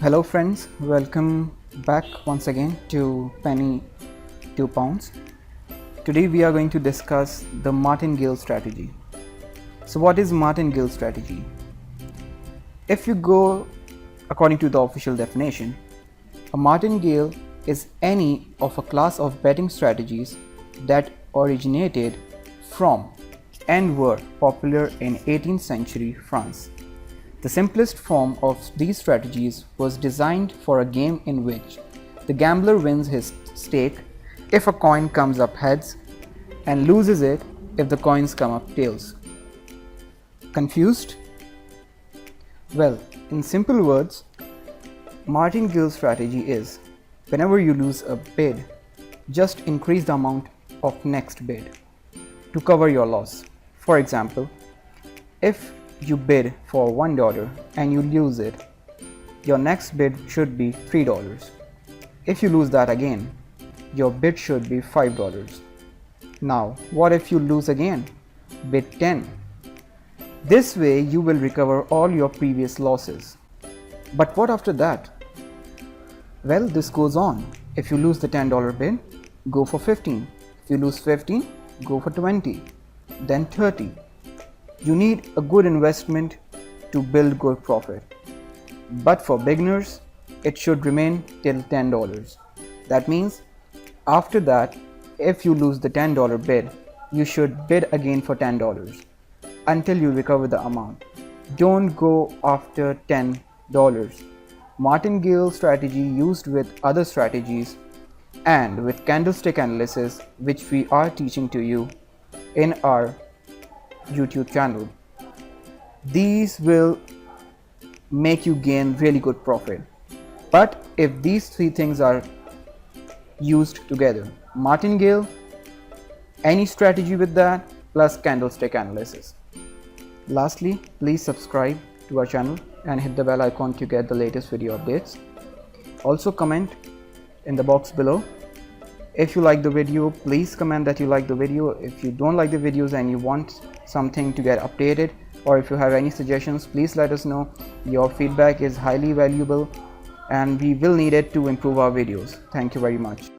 Hello friends, welcome back once again to Penny 2 Pounds. Today we are going to discuss the Martingale strategy. So what is Martingale strategy? If you go according to the official definition, a martingale is any of a class of betting strategies that originated from and were popular in 18th century France. The simplest form of these strategies was designed for a game in which the gambler wins his stake if a coin comes up heads and loses it if the coins come up tails. Confused? Well, in simple words, Martingale strategy is whenever you lose a bid, just increase the amount of next bid to cover your loss. For example, if you bid for $1 and you lose it, your next bid should be $3. If you lose that again, your bid should be $5. Now, what if you lose again? Bid 10. This way you will recover all your previous losses. But what after that? Well, this goes on. If you lose the $10 bid, go for 15. If you lose 15, go for 20, then 30. You need a good investment to build good profit. But for beginners, it should remain till $10. That means after that, if you lose the $10 bid, you should bid again for $10 until you recover the amount. Don't go after $10. Martingale strategy used with other strategies and with candlestick analysis, which we are teaching to you in our YouTube channel. These will make you gain really good profit. But if these three things are used together, martingale, any strategy with that, plus candlestick analysis. Lastly, please subscribe to our channel and hit the bell icon to get the latest video updates. Also comment in the box below. If you like the video, please comment that you like the video. If you don't like the videos and you want something to get updated, or if you have any suggestions, please let us know. Your feedback is highly valuable and we will need it to improve our videos. Thank you very much.